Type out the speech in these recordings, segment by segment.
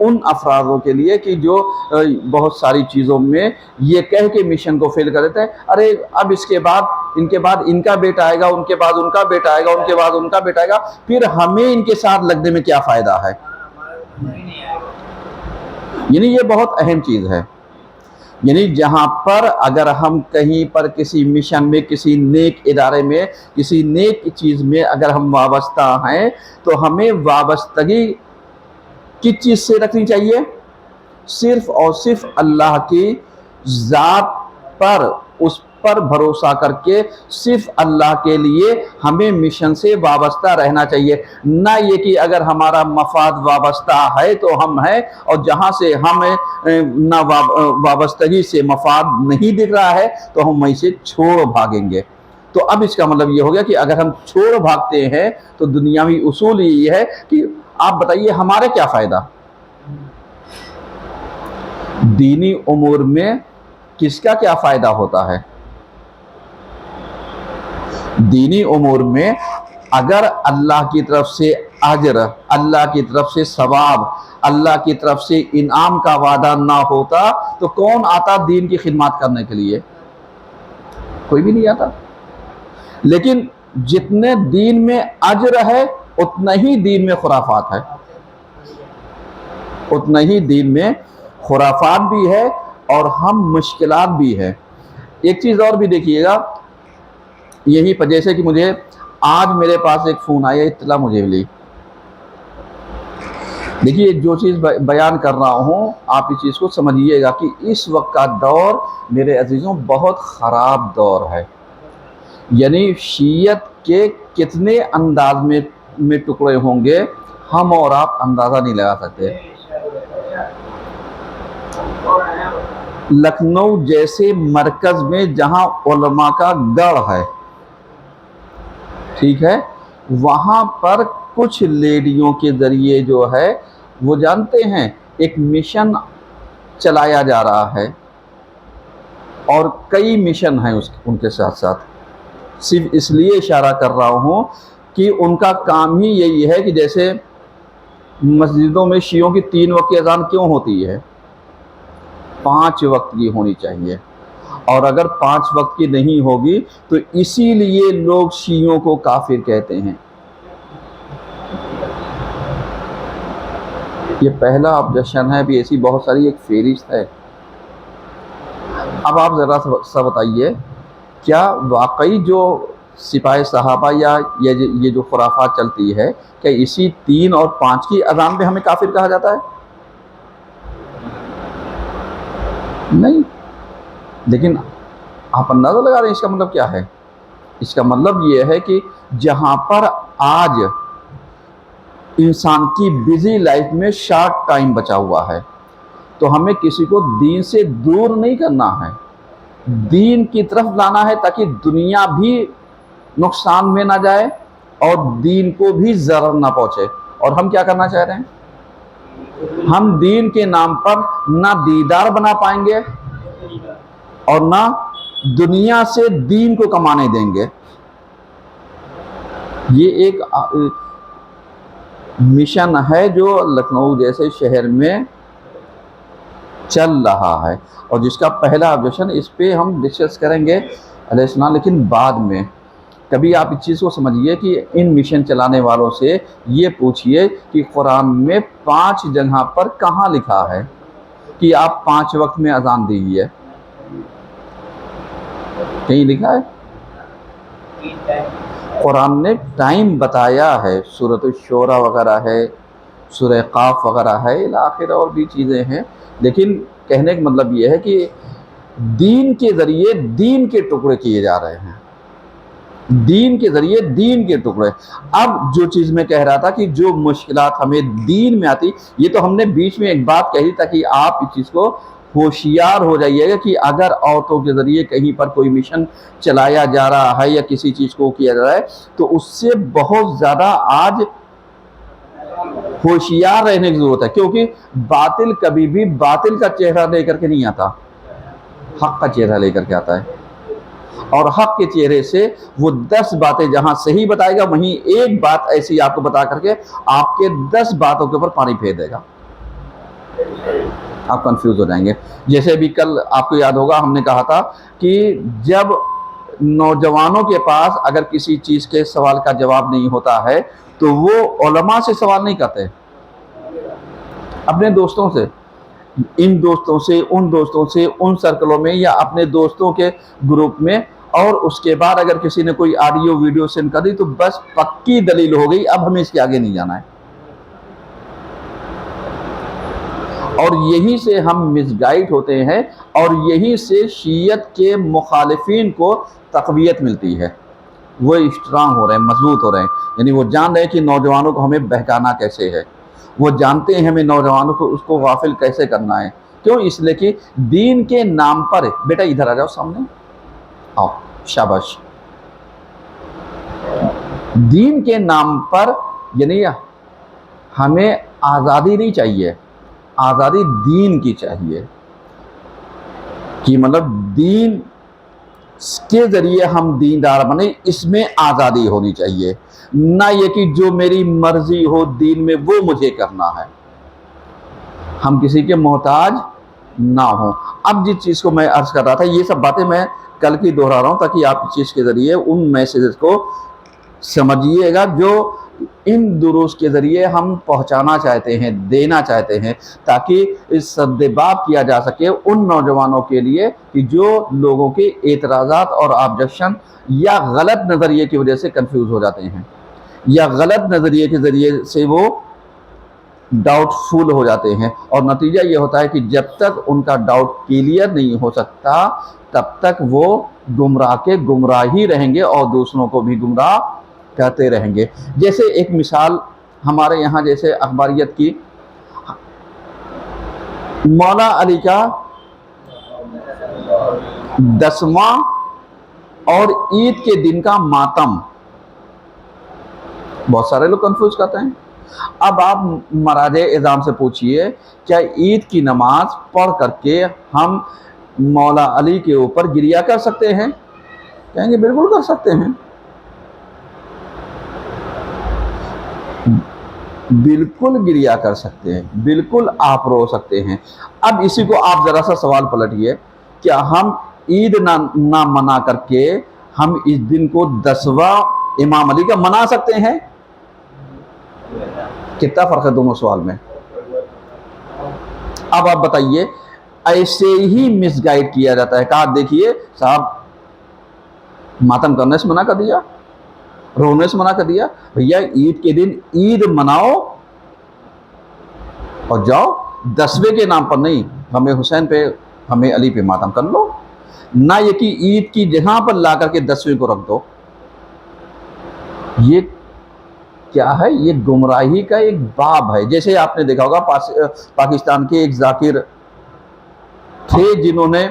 ان افرادوں کے لیے کہ جو بہت ساری چیزوں میں یہ کہہ کے مشن کو فیل کر دیتے ہیں، ارے اب اس کے بعد ان کے بعد ان کا بیٹا آئے گا، ان کے بعد ان کا بیٹا آئے گا، ان کے بعد ان کا بیٹا آئے گا، پھر ہمیں ان کے ساتھ لگنے میں کیا فائدہ ہے؟ یعنی یہ بہت اہم چیز ہے۔ یعنی جہاں پر اگر ہم کہیں پر کسی مشن میں، کسی نیک ادارے میں، کسی نیک چیز میں اگر ہم وابستہ ہیں تو ہمیں وابستگی کس چیز سے رکھنی چاہیے؟ صرف اور صرف اللہ کی ذات پر، اس پر بھروسہ کر کے صرف اللہ کے لیے ہمیں مشن سے وابستہ رہنا چاہیے، نہ یہ کہ اگر ہمارا مفاد وابستہ ہے تو ہم ہیں، اور جہاں سے ہمیں نہ وابستگی سے مفاد نہیں دکھ رہا ہے تو ہم وہیں سے چھوڑ بھاگیں گے۔ تو اب اس کا مطلب یہ ہو گیا کہ اگر ہم چھوڑ بھاگتے ہیں تو دنیاوی اصول یہ ہے کہ آپ بتائیے ہمارے کیا فائدہ؟ دینی امور میں کس کا کیا فائدہ ہوتا ہے؟ دینی امور میں اگر اللہ کی طرف سے اجر، اللہ کی طرف سے ثواب، اللہ کی طرف سے انعام کا وعدہ نہ ہوتا تو کون آتا دین کی خدمات کرنے کے لیے؟ کوئی بھی نہیں آتا۔ لیکن جتنے دین میں اجر ہے اتنا ہی دین میں خرافات ہے، اتنا ہی دین میں خرافات بھی ہے اور ہم مشکلات بھی ہے۔ ایک چیز اور بھی دیکھیے گا، یہی پر جیسے کہ مجھے آج میرے پاس ایک فون آیا، اطلاع مجھے ملی۔ دیکھیے جو چیز بیان کر رہا ہوں آپ اس چیز کو سمجھیے گا کہ اس وقت کا دور میرے عزیزوں بہت خراب دور ہے۔ یعنی شیعت کے کتنے انداز میں ٹکڑے ہوں گے ہم اور آپ اندازہ نہیں لگا سکتے۔ لکھنؤ جیسے مرکز میں جہاں علماء کا گڑھ ہے، ٹھیک ہے، وہاں پر کچھ لیڈیوں کے ذریعے جو ہے وہ جانتے ہیں ایک مشن چلایا جا رہا ہے، اور کئی مشن ہیں ان کے ساتھ ساتھ۔ صرف اس لیے اشارہ کر رہا ہوں کہ ان کا کام ہی یہی ہے کہ جیسے مسجدوں میں شیعوں کی 3 وقت کی اذان کیوں ہوتی ہے؟ 5 وقت کی ہونی چاہیے، اور اگر 5 وقت کی نہیں ہوگی تو اسی لیے لوگ شیعوں کو کافر کہتے ہیں۔ یہ پہلا آبجیکشن ہے، بھی ایسی بہت ساری ایک فہرست ہے۔ اب آپ ذرا سا بتائیے کیا واقعی جو سپاہ صحابہ یا یہ جو خرافات چلتی ہے کہ اسی 3 اور 5 کی اذان پہ ہمیں کافر کہا جاتا ہے؟ نہیں۔ لیکن آپ اندازہ لگا رہے ہیں اس کا مطلب کیا ہے؟ اس کا مطلب یہ ہے کہ جہاں پر آج انسان کی بزی لائف میں شارٹ ٹائم بچا ہوا ہے تو ہمیں کسی کو دین سے دور نہیں کرنا ہے، دین کی طرف لانا ہے تاکہ دنیا بھی نقصان میں نہ جائے اور دین کو بھی ضرر نہ پہنچے۔ اور ہم کیا کرنا چاہ رہے ہیں؟ ہم دین کے نام پر نہ دیدار بنا پائیں گے اور نہ دنیا سے دین کو کمانے دیں گے۔ یہ ایک مشن ہے جو لکھنؤ جیسے شہر میں چل رہا ہے، اور جس کا پہلا آبجیکشن اس پہ ہم ڈسکس کریں گے علیہ السلام، لیکن بعد میں۔ کبھی آپ اس چیز کو سمجھیے کہ ان مشن چلانے والوں سے یہ پوچھئے کہ قرآن میں 5 جگہ پر کہاں لکھا ہے کہ آپ 5 وقت میں اذان دیجیے؟ کہیں لکھا ہے؟ قرآن نے ٹائم بتایا ہے، سورۃ الشورى وغیرہ ہے، سورہ قاف وغیرہ ہے، الی آخر اور بھی چیزیں ہیں، لیکن کہنے کا مطلب یہ ہے کہ دین کے ذریعے دین کے ٹکڑے کیے جا رہے ہیں، دین کے ذریعے دین کے ٹکڑے۔ اب جو چیز میں کہہ رہا تھا کہ جو مشکلات ہمیں دین میں آتی، یہ تو ہم نے بیچ میں ایک بات کہی تاکہ آپ اس چیز کو ہوشیار ہو جائیے گا کہ اگر عورتوں کے ذریعے کہیں پر کوئی مشن چلایا جا رہا ہے یا کسی چیز کو کیا جا رہا ہے تو اس سے بہت زیادہ آج ہوشیار رہنے کی ضرورت ہے، کیونکہ باطل کبھی بھی باطل کا چہرہ لے کر کے نہیں آتا، حق کا چہرہ لے کر کے آتا ہے، اور حق کے چہرے سے وہ 10 باتیں جہاں صحیح بتائے گا وہیں ایک بات ایسی آپ کو بتا کر کے آپ کے 10 باتوں کے اوپر پانی پھیر دے گا۔ آپ کنفیوز ہو جائیں گے. جیسے ابھی کل آپ کو یاد ہوگا ہم نے کہا تھا کہ جب نوجوانوں کے پاس اگر کسی چیز کے سوال کا جواب نہیں ہوتا ہے تو وہ علماء سے سوال نہیں کرتے، اپنے دوستوں سے، ان دوستوں سے، ان دوستوں سے، ان سرکلوں میں، یا اپنے دوستوں کے گروپ میں. اور اس کے بعد اگر کسی نے کوئی آڈیو ویڈیو سینڈ کر دی تو بس پکی دلیل ہو گئی، اب ہمیں اس کے آگے نہیں جانا ہے. اور یہی سے ہم مس گائیڈ ہوتے ہیں، اور یہی سے شیعت کے مخالفین کو تقویت ملتی ہے. وہ اسٹرانگ ہو رہے ہیں، مضبوط ہو رہے ہیں. یعنی وہ جان رہے ہیں کہ نوجوانوں کو ہمیں بہکانا کیسے ہے، وہ جانتے ہیں ہمیں نوجوانوں کو اس کو غافل کیسے کرنا ہے. کیوں؟ اس لیے کہ دین کے نام پر، بیٹا ادھر آ جاؤ سامنے، آؤ، شاباش. دین کے نام پر یعنی ہمیں آزادی نہیں چاہیے، آزادی دین کی چاہیے، کہ مطلب دین کے ذریعے ہم دیندار بنے، اس میں آزادی ہونی چاہیے. نہ یہ کہ جو میری مرضی ہو دین میں وہ مجھے کرنا ہے، ہم کسی کے محتاج نہ ہوں. اب جس چیز کو میں عرض کر رہا تھا، یہ سب باتیں میں کل کی دہرا رہا ہوں تاکہ آپ اس چیز کے ذریعے ان میسیجز کو سمجھیے گا جو ان دروس کے ذریعے ہم پہنچانا چاہتے ہیں، دینا چاہتے ہیں، تاکہ اس سدباب کیا جا سکے ان نوجوانوں کے لیے کہ جو لوگوں کے اعتراضات اور آبجیکشن یا غلط نظریے کی وجہ سے کنفیوز ہو جاتے ہیں، یا غلط نظریے کے ذریعے سے وہ ڈاؤٹ فل ہو جاتے ہیں. اور نتیجہ یہ ہوتا ہے کہ جب تک ان کا ڈاؤٹ کلیئر نہیں ہو سکتا تب تک وہ گمراہ کے گمراہ ہی رہیں گے اور دوسروں کو بھی گمراہ کہتے رہیں گے. جیسے ایک مثال ہمارے یہاں جیسے اخباریت کی، مولا علی کا 10واں اور عید کے دن کا ماتم، بہت سارے لوگ کنفیوز کرتے ہیں. اب آپ مراجع اعظام سے پوچھئے کیا عید کی نماز پڑھ کر کے ہم مولا علی کے اوپر گریہ کر سکتے ہیں؟ کہیں گے بالکل کر سکتے ہیں، بالکل گریہ کر سکتے ہیں، بالکل آپ رو سکتے ہیں. اب اسی کو آپ ذرا سا سوال پلٹیے، کیا ہم عید نہ منا کر کے ہم اس دن کو 10واں امام علی کا منا سکتے ہیں؟ کتنا فرق ہے دونوں سوال میں؟ اب آپ بتائیے. ایسے ہی مس گائیڈ کیا جاتا ہے، کہا دیکھیے صاحب ماتم کرنے سے منع کر دیا، رونے سے منع کر دیا. بھیا عید کے دن عید مناؤ اور جاؤ، 10ویں کے نام پر نہیں، ہمیں حسین پہ، ہمیں علی پہ ماتم کر لو. نہ یہ کہ عید کی جگہ پر لا کر کے 10ویں کو رکھ دو. یہ کیا ہے؟ یہ گمراہی کا ایک باب ہے. جیسے آپ نے دیکھا ہوگا پاکستان کے ایک ذاکر تھے جنہوں نے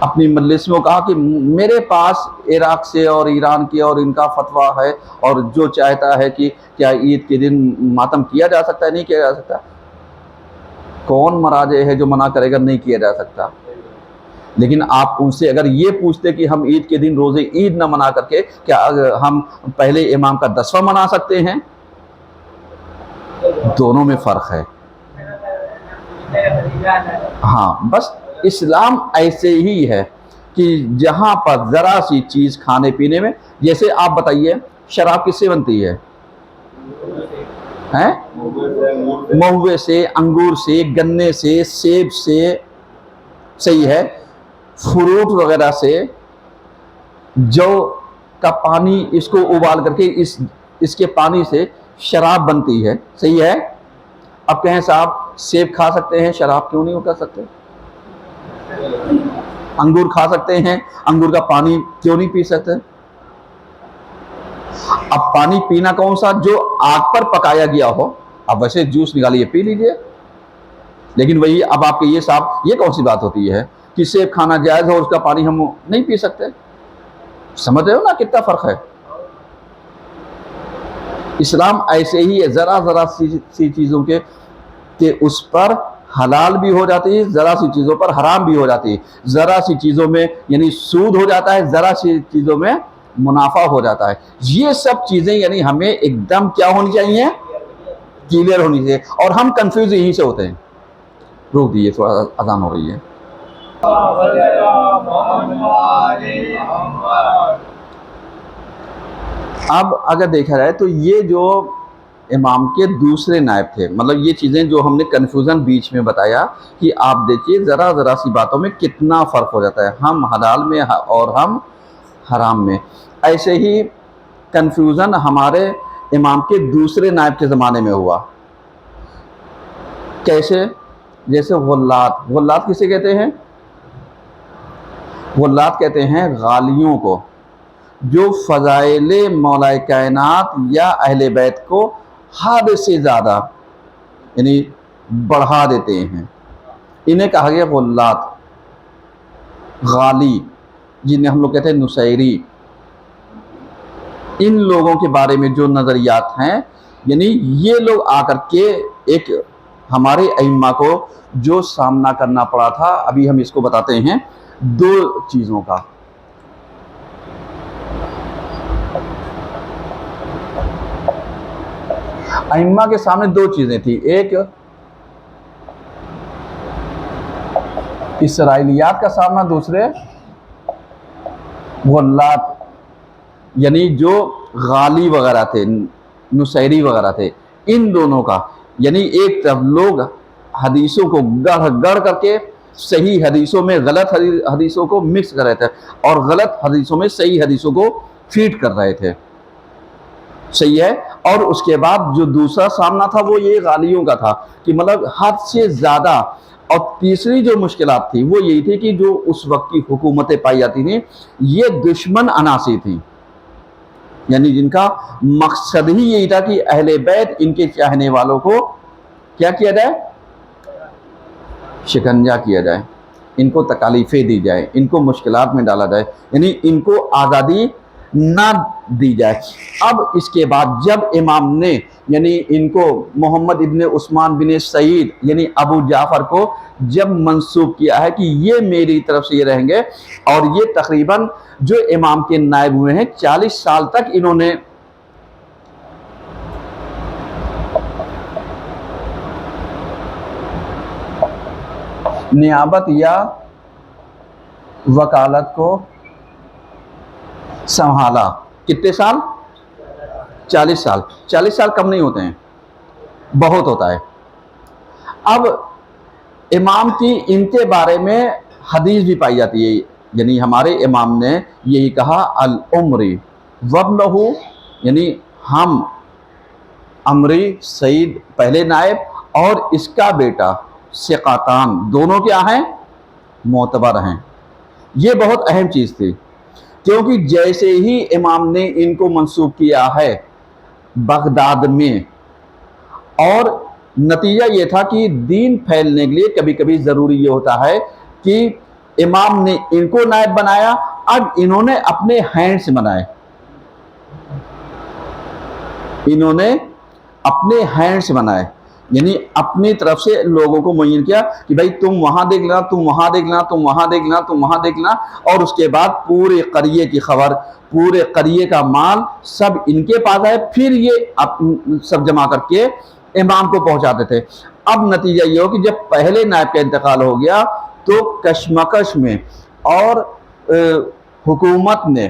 اپنی مجلس میں کہا کہ میرے پاس عراق سے اور ایران کی اور ان کا فتویٰ ہے، اور جو چاہتا ہے کہ کیا عید کے دن ماتم کیا جا سکتا ہے، نہیں کیا جا سکتا. کون مراجع ہے جو منع کرے گا نہیں کیا جا سکتا؟ لیکن آپ ان سے اگر یہ پوچھتے کہ ہم عید کے دن روزے عید نہ منا کر کے کیا ہم پہلے امام کا 10واں منا سکتے ہیں؟ دونوں میں فرق ہے. ہاں بس اسلام ایسے ہی ہے کہ جہاں پر ذرا سی چیز کھانے پینے میں، جیسے آپ بتائیے شراب کس سے بنتی ہے؟ مہوے سے، انگور سے، گنے سے، سیب سے، صحیح ہے، فروٹ وغیرہ سے. جو کا پانی اس کو ابال کر کے اس کے پانی سے شراب بنتی ہے، صحیح ہے. اب کہیں صاحب سیب کھا سکتے ہیں، شراب کیوں نہیں کر سکتے؟ انگور کھا سکتے ہیں، انگور کا پانی کیوں نہیں پی سکتے؟ اب پانی پینا کون سا؟ جو آگ پر پکایا گیا ہو. اب ویسے جوس نکالیے پی لیجئے، لیکن وہی اب آپ کے یہ صاحب یہ کون سی بات ہوتی ہے کہ سیب کھانا جائز ہو اس کا پانی ہم نہیں پی سکتے؟ سمجھ رہے ہو نا کتنا فرق ہے؟ اسلام ایسے ہی ہے، ذرا سی چیزوں کے اس پر حلال بھی ہو جاتی ہے، ذرا سی چیزوں پر حرام بھی ہو جاتی ہے. ذرا سی چیزوں میں یعنی سود ہو جاتا ہے، ذرا سی چیزوں میں منافع ہو جاتا ہے. یہ سب چیزیں یعنی ہمیں ایک دم کیا ہونی چاہیے؟ کلیئر ہونی چاہیے. اور ہم کنفیوز یہیں سے ہوتے ہیں. روک دیجیے، تھوڑا اذان ہو رہی ہے. اب اگر دیکھا جائے تو یہ جو امام کے دوسرے نائب تھے، مطلب یہ چیزیں جو ہم نے کنفیوژن بیچ میں بتایا کہ آپ دیکھیے ذرا ذرا سی باتوں میں کتنا فرق ہو جاتا ہے، ہم حلال میں اور ہم حرام میں. ایسے ہی کنفیوژن ہمارے امام کے دوسرے نائب کے زمانے میں ہوا. کیسے؟ جیسے غلات کسے کہتے ہیں؟ غلات کہتے ہیں غالیوں کو، جو فضائل مولا کائنات یا اہل بیت کو حد سے زیادہ یعنی بڑھا دیتے ہیں. انہیں کہا گیا غلات. غالی جنہیں ہم لوگ کہتے ہیں نصیری، ان لوگوں کے بارے میں جو نظریات ہیں، یعنی یہ لوگ آ کر کے ایک ہمارے ائمہ کو جو سامنا کرنا پڑا تھا، ابھی ہم اس کو بتاتے ہیں 2 چیزوں کا. ائمہ کے سامنے 2 چیزیں تھیں، ایک اسرائیلیات کا سامنا، دوسرے غلات یعنی جو غالی وغیرہ تھے، نصیری وغیرہ تھے، ان دونوں کا. یعنی ایک طرف لوگ حدیثوں کو گڑھ کر کے صحیح حدیثوں میں غلط حدیثوں کو مکس کر رہے تھے، اور غلط حدیثوں میں صحیح حدیثوں کو فیڈ کر رہے تھے. صحیح ہے. اور اس کے بعد جو دوسرا سامنا تھا وہ یہ غالیوں کا تھا کہ مطلب حد سے زیادہ. اور تیسری جو مشکلات تھی وہ یہی تھی کہ جو اس وقت کی حکومتیں پائی جاتی تھیں یہ دشمن عناصر تھیں، یعنی جن کا مقصد ہی یہی تھا کہ اہل بیت ان کے چاہنے والوں کو کیا کیا جائے؟ شکنجہ کیا جائے، ان کو تکالیفیں دی جائے، ان کو مشکلات میں ڈالا جائے، یعنی ان کو آزادی نہ دی جائے. اب اس کے بعد جب امام نے یعنی ان کو محمد ابن عثمان بن سعید یعنی ابو جعفر کو جب منسوب کیا ہے کہ یہ میری طرف سے یہ رہیں گے، اور یہ تقریباً جو امام کے نائب ہوئے ہیں 40 سال تک انہوں نے نیابت یا وکالت کو سنبھالا. کتنے سال؟ 40 سال. 40 سال کم نہیں ہوتے ہیں، بہت ہوتا ہے. اب امام کی ان کے بارے میں حدیث بھی پائی جاتی ہے، یعنی ہمارے امام نے یہی کہا العمری وابنہ، یعنی ہم عمری سعید پہلے نائب اور اس کا بیٹا ثقاتان دونوں کیا ہیں؟ معتبر ہیں. یہ بہت اہم چیز تھی، کیونکہ جیسے ہی امام نے ان کو منسوب کیا ہے بغداد میں، اور نتیجہ یہ تھا کہ دین پھیلنے کے لیے کبھی کبھی ضروری یہ ہوتا ہے کہ امام نے ان کو نائب بنایا، اب انہوں نے اپنے ہینڈ سے بنائے، انہوں نے اپنے ہینڈ سے بنائے، یعنی اپنی طرف سے لوگوں کو معین کیا کہ بھائی تم وہاں دیکھ لینا، تم وہاں دیکھ لینا، تم وہاں دیکھ لینا، تم وہاں دیکھ لینا. اور اس کے بعد پورے قریے کی خبر، پورے قریے کا مال سب ان کے پاس ہے، پھر یہ سب جمع کر کے امام کو پہنچاتے تھے. اب نتیجہ یہ ہو کہ جب پہلے نائب کا انتقال ہو گیا تو کشمکش میں اور حکومت نے،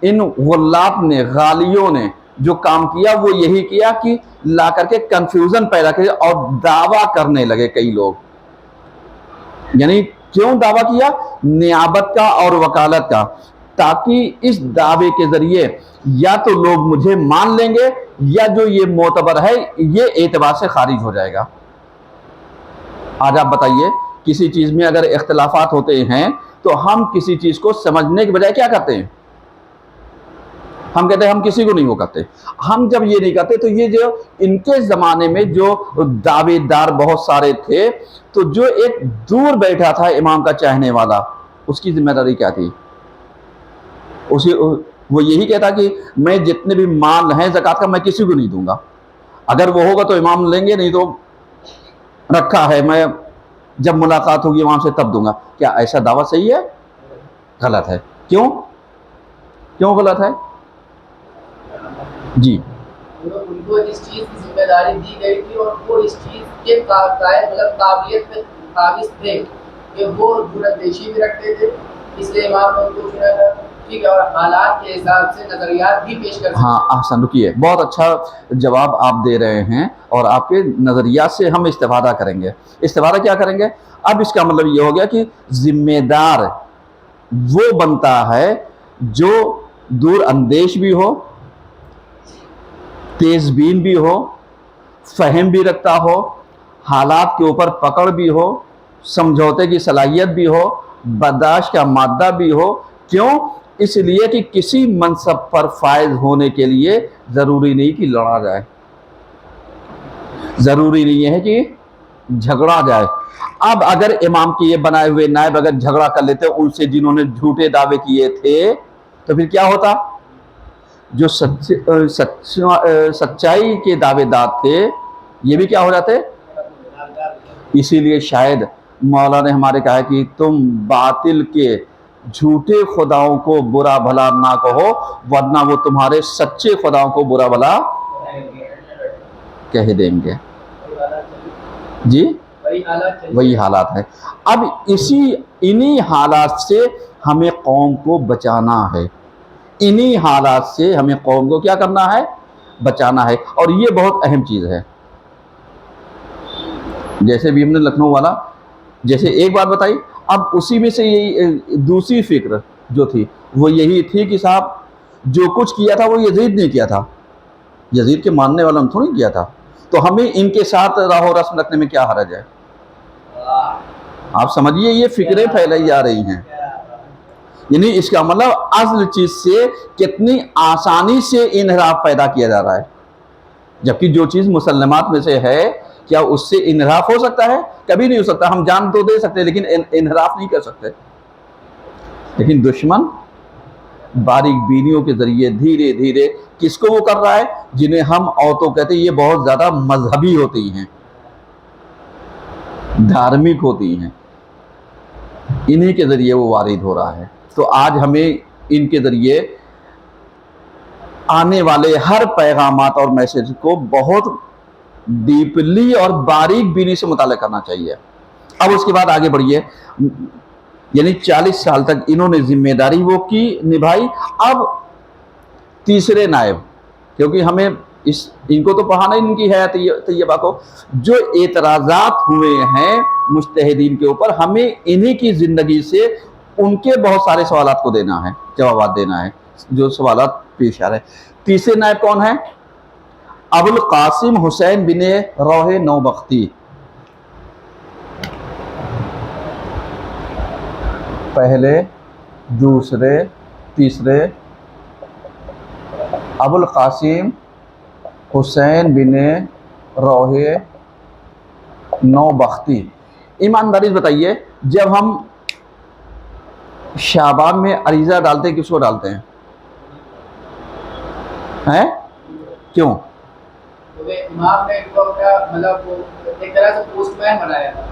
ان غلات نے، غالیوں نے جو کام کیا وہ یہی کیا کہ لا کر کے کنفیوژن پیدا کر اور دعویٰ کرنے لگے کئی لوگ. یعنی کیوں دعویٰ کیا؟ نیابت کا اور وکالت کا، تاکہ اس دعوے کے ذریعے یا تو لوگ مجھے مان لیں گے یا جو یہ معتبر ہے یہ اعتبار سے خارج ہو جائے گا. آج آپ بتائیے کسی چیز میں اگر اختلافات ہوتے ہیں تو ہم کسی چیز کو سمجھنے کے بجائے کیا کرتے ہیں؟ ہم کہتے ہیں ہم کسی کو نہیں وہ کرتے. ہم جب یہ نہیں کرتے تو یہ جو ان کے زمانے میں جو دعوے دار بہت سارے تھے، تو جو ایک دور بیٹھا تھا امام کا چاہنے والا، اس کی ذمہ داری کیا تھی؟ وہ یہی کہتا کہ میں جتنے بھی مال ہیں زکوٰۃ کا میں کسی کو نہیں دوں گا، اگر وہ ہوگا تو امام لیں گے، نہیں تو رکھا ہے میں جب ملاقات ہوگی امام سے تب دوں گا. کیا ایسا دعویٰ صحیح ہے؟ غلط ہے. کیوں غلط ہے؟ جی ان کو اس چیز کی ذمہ داری دی گئی تھی اور وہ اس چیز کے قابلیت میں قابض تھے کہ وہ دوراندیشی بھی رکھتے تھے، اس لیے امام نے ان کو چنا تھا، ٹھیک ہے، اور حالات کے حساب سے نظریات بھی پیش کر سکتے. ہاں احسن، رکیے، بہت اچھا جواب آپ دے رہے ہیں، اور آپ کے نظریات سے ہم استفادہ کریں گے. استفادہ کیا کریں گے؟ اب اس کا مطلب یہ ہو گیا کہ ذمہ دار وہ بنتا ہے جو دور اندیش بھی ہو، تیز بین بھی ہو، فہم بھی رکھتا ہو، حالات کے اوپر پکڑ بھی ہو، سمجھوتے کی صلاحیت بھی ہو، برداشت کا مادہ بھی ہو. کیوں؟ اس لیے کہ کسی منصب پر فائز ہونے کے لیے ضروری نہیں کہ لڑا جائے، ضروری نہیں ہے کہ جھگڑا جائے. اب اگر امام کے یہ بنائے ہوئے نائب اگر جھگڑا کر لیتے ان سے جنہوں نے جھوٹے دعوے کیے تھے، تو پھر کیا ہوتا؟ جو سچائی کے دعوے دار تھے یہ بھی کیا ہو جاتے؟ اسی لیے شاید مولا نے ہمارے کہا کہ تم باطل کے جھوٹے خداؤں کو برا بھلا نہ کہو، ورنہ وہ تمہارے سچے خداؤں کو برا بھلا کہہ دیں گے. جی وہی حالات ہے. اب انہی حالات سے ہمیں قوم کو بچانا ہے، انہی حالات سے ہمیں قوم کو کیا کرنا ہے؟ بچانا ہے. اور یہ بہت اہم چیز ہے. جیسے بھی ہم نے لکھنؤ والا، جیسے ایک بات بتائی، اب اسی میں سے یہی دوسری فکر جو تھی وہ یہی تھی کہ صاحب جو کچھ کیا تھا وہ یزید نے کیا تھا، یزید کے ماننے والا ہم تھوڑی کیا تھا، تو ہمیں ان کے ساتھ راہ و رسم رکھنے میں کیا حرج ہے؟ آپ سمجھیے یہ فکریں پھیلائی جا رہی ہیں. یعنی اس کا مطلب اصل چیز سے کتنی آسانی سے انحراف پیدا کیا جا رہا ہے، جبکہ جو چیز مسلمات میں سے ہے کیا اس سے انحراف ہو سکتا ہے؟ کبھی نہیں ہو سکتا. ہم جان تو دے سکتے لیکن انحراف نہیں کر سکتے. لیکن دشمن باریک بینیوں کے ذریعے دھیرے دھیرے کس کو وہ کر رہا ہے؟ جنہیں ہم عورتوں کہتے ہیں یہ بہت زیادہ مذہبی ہوتی ہیں، دھارمک ہوتی ہیں، انہی کے ذریعے وہ وارد ہو رہا ہے. تو آج ہمیں ان کے ذریعے آنے والے ہر پیغامات اور میسج کو بہت ڈیپلی اور باریک بینی سے مطالعہ کرنا چاہیے. اب اس کے بعد آگے بڑھیے. یعنی 40 سال تک انہوں نے ذمہ داری وہ کی، نبھائی. اب تیسرے نائب، کیونکہ ہمیں ان کو تو پڑھانا ان کی حیات طیبہ کو، جو اعتراضات ہوئے ہیں مجتہدین کے اوپر، ہمیں انہی کی زندگی سے ان کے بہت سارے سوالات کو دینا ہے، جوابات دینا ہے جو سوالات پیش آ رہے ہیں. تیسرے نائب کون ہیں؟ ابوالقاسم حسین بن روح نوبختی. پہلے، دوسرے، تیسرے، ابوالقاسم حسین بن روح نوبختی. ایمانداری سے بتائیے، جب ہم شعبان میں عریضہ ڈالتے ہیں کس کو ڈالتے ہیں؟ کیوں؟ امام نے ان کو مطلب ایک طرح سے پوسٹ مین بنایا تھا.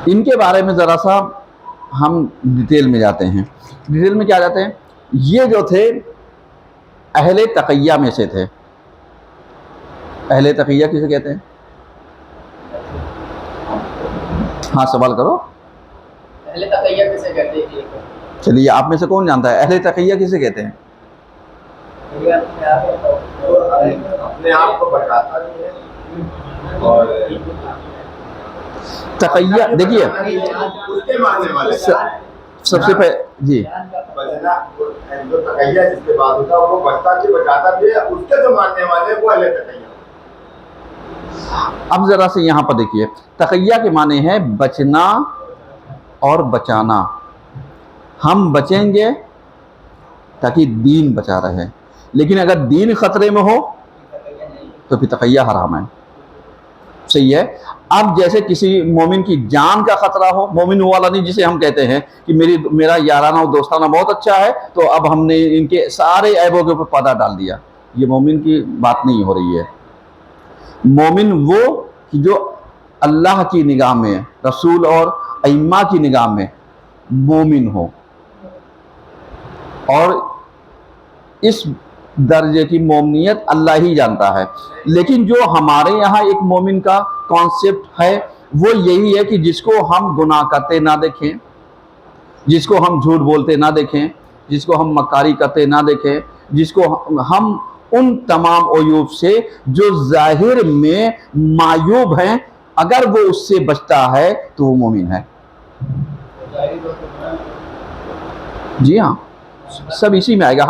ان کے بارے میں ذرا سا ہم ڈیٹیل میں جاتے ہیں. ڈیٹیل میں کیا جاتے ہیں؟ یہ جو تھے اہل تقیہ میں سے تھے. اہل تقیہ کسے کہتے ہیں؟ ہاں سوال کرو. اہل تقیہ کسے کہتے ہیں؟ چلیے آپ میں سے کون جانتا ہے اہل تقیہ کسے کہتے ہیں؟ اپنے آپ کو بتاتا نہیں ہے اور تقیہ دیکھیے اس کے ماننے والے سب سے پہلے جی بچنا جو تقیہ جس کے بعد ہوتا ہے وہ بچتا بھی بچاتا بھی ہے، اس کے جو ماننے والے وہ اہل تقیہ. اب ذرا سے یہاں پر دیکھیے، تقیہ کے معنی ہے بچنا اور بچانا. ہم بچیں گے تاکہ دین بچا رہے، لیکن اگر دین خطرے میں ہو تو پھر تقیہ حرام ہے. صحیح ہے. اب جیسے کسی مومن کی جان کا خطرہ ہو، مومن والا نہیں جسے ہم کہتے ہیں کہ میرا یارانہ اور دوستانہ بہت اچھا ہے تو اب ہم نے ان کے سارے عیبوں کے اوپر پردہ ڈال دیا، یہ مومن کی بات نہیں ہو رہی ہے. مومن وہ جو اللہ کی نگاہ میں، رسول اور ائمہ کی نگاہ میں مومن ہو، اور اس درجے کی مومنیت اللہ ہی جانتا ہے. لیکن جو ہمارے یہاں ایک مومن کا کانسیپٹ ہے وہ یہی ہے کہ جس کو ہم گناہ کرتے نہ دیکھیں، جس کو ہم جھوٹ بولتے نہ دیکھیں، جس کو ہم مکاری کرتے نہ دیکھیں، جس کو ہم ان تمام عیوب سے جو ظاہر میں معیوب ہیں، اگر وہ اس سے بچتا ہے تو وہ مومن ہے۔ جی ہاں، سب اسی میں آئے گا۔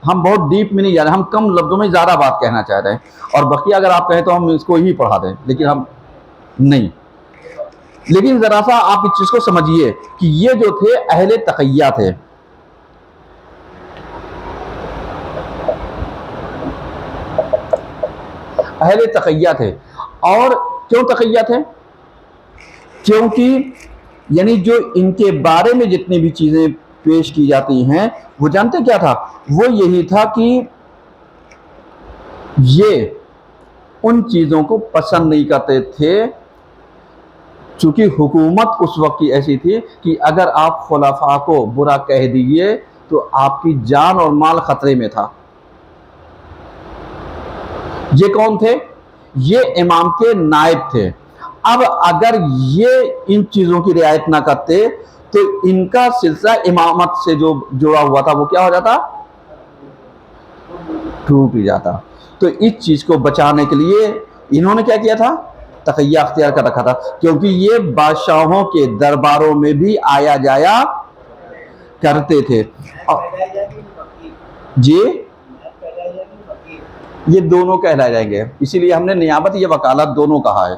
ہم بہت ڈیپ میں نہیں جا رہے، ہم کم لفظوں میں زیادہ بات کہنا چاہ رہے ہیں، اور بقیہ اگر آپ کہیں تو ہم اس کو ہی پڑھا دیں، لیکن ہم نہیں۔ لیکن ذرا سا آپ اس چیز کو سمجھیے کہ یہ جو تھے اہل تقیہ تھے، اہل تقیہ تھے۔ اور کیوں تقیہ تھے؟ کیونکہ یعنی جو ان کے بارے میں جتنی بھی چیزیں پیش کی جاتی ہیں، وہ جانتے کیا تھا؟ وہ یہی تھا کہ یہ ان چیزوں کو پسند نہیں کرتے تھے، چونکہ حکومت اس وقت کی ایسی تھی کہ اگر آپ خلفاء کو برا کہہ دیجئے تو آپ کی جان اور مال خطرے میں تھا۔ یہ کون تھے؟ یہ امام کے نائب تھے۔ اب اگر یہ ان چیزوں کی رعایت نہ کرتے تو ان کا سلسلہ امامت سے جو جڑا ہوا تھا وہ کیا ہو جاتا؟ ٹوٹ جاتا۔ تو اس چیز کو بچانے کے لیے انہوں نے کیا کیا تھا؟ تقیہ اختیار کر رکھا تھا، کیونکہ یہ بادشاہوں کے درباروں میں بھی آیا جایا کرتے تھے۔ جی یہ دونوں کہلائے جائیں گے، اسی لیے ہم نے نیابت یا وکالت دونوں کہا ہے،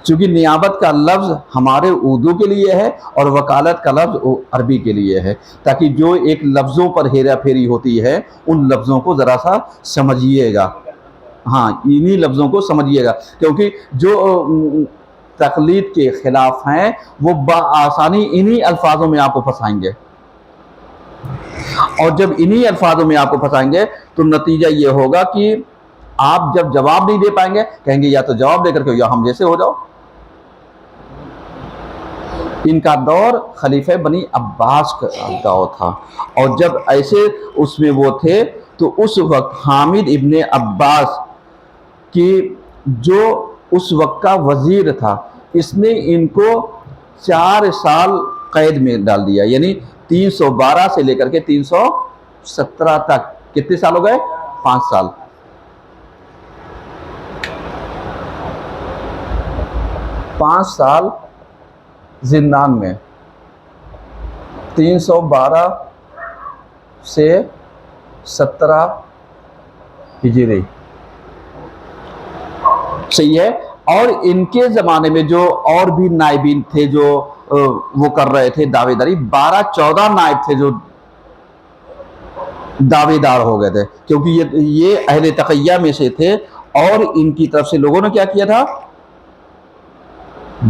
چونکہ نیابت کا لفظ ہمارے اردو کے لیے ہے اور وکالت کا لفظ عربی کے لیے ہے، تاکہ جو ایک لفظوں پر ہیرا پھیری ہوتی ہے ان لفظوں کو ذرا سا سمجھیے گا۔ ہاں انہی لفظوں کو سمجھیے گا، کیونکہ جو تقلید کے خلاف ہیں وہ بآسانی انہی الفاظوں میں آپ کو پھنسائیں گے، اور جب انہی الفاظوں میں آپ کو پھنسائیں گے تو نتیجہ یہ ہوگا کہ آپ جب جواب نہیں دے پائیں گے، کہیں گے یا تو جواب دے کر کے یا ہم جیسے ہو جاؤ۔ ان کا دور خلیفہ بنی عباس کا دور تھا، اور جب ایسے اس میں وہ تھے تو اس وقت حامد ابن عباس کی جو اس وقت کا وزیر تھا، اس نے ان کو 4 سال قید میں ڈال دیا، یعنی 312 سے لے کر کے 317 تک کتنے سال ہو گئے؟ 5 سال۔ 5 سال زندان میں، 312 سے 17 ہجری، صحیح ہے۔ اور ان کے زمانے میں جو اور بھی نائبین تھے جو وہ کر رہے تھے دعوے داری، 12-14 نائب تھے جو دعوے دار ہو گئے تھے، کیونکہ یہ اہل تقیہ میں سے تھے، اور ان کی طرف سے لوگوں نے کیا کیا تھا؟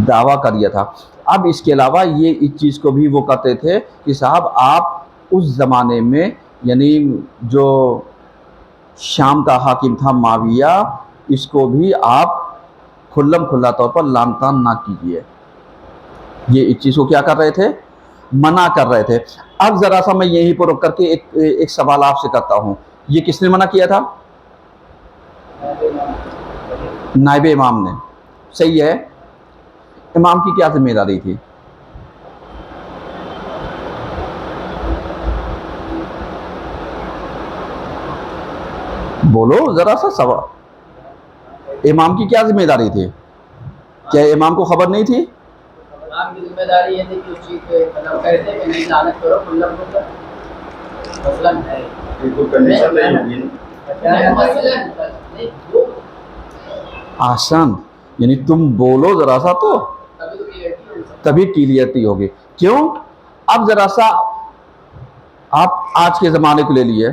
دعویٰ کر دیا تھا۔ اب اس کے علاوہ یہ اس چیز کو بھی وہ کرتے تھے کہ صاحب آپ اس زمانے میں، یعنی جو شام کا حاکم تھا معاویہ، اس کو بھی آپ کھلم کھلا طور پر لعن طعن نہ کیجیے۔ یہ اس چیز کو کیا کر رہے تھے؟ منع کر رہے تھے۔ اب ذرا سا میں یہیں پر رک کر کے ایک سوال آپ سے کرتا ہوں، یہ کس نے منع کیا تھا؟ نائب امام نے، صحیح ہے۔ امام کی کیا ذمہ داری تھی؟ بولو ذرا سا سوال، امام کی کیا ذمہ داری تھی؟ کیا امام کو خبر نہیں تھی؟ امام کی ذمہ داری یہ تھی کہ اس چیز پہ مطلب کہتے کہ نہیں لعنت کرو کلم کو، مثلاً ہے یہ تو کنڈیشن نہیں ہوگی نا۔ آسان، یعنی تم بولو ذرا سا تو تبھی کلیئرٹی ہوگی۔ کیوں؟ اب ذرا سا آپ آج کے زمانے کو لے لیے،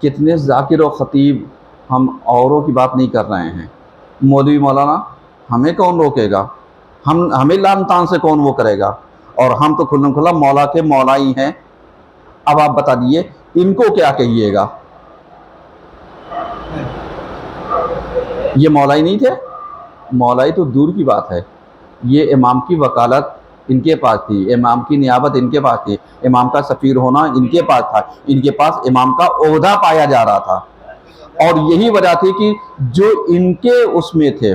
کتنے ذاکر و خطیب، ہم اوروں کی بات نہیں کر رہے ہیں، مولوی مولانا ہمیں کون روکے گا؟ ہمیں لعن طعن سے کون وہ کرے گا؟ اور ہم تو کھلم کھلا مولا کے مولا ہی ہیں۔ اب آپ بتا دیئے ان کو کیا کہیے گا؟ یہ مولائی نہیں تھے؟ مولائی تو دور کی بات ہے، یہ امام کی وکالت ان کے پاس تھی، امام کی نیابت ان کے پاس تھی، امام کا سفیر ہونا ان کے پاس تھا، ان کے پاس امام کا عہدہ پایا جا رہا تھا۔ اور یہی وجہ تھی کہ جو ان کے اس میں تھے،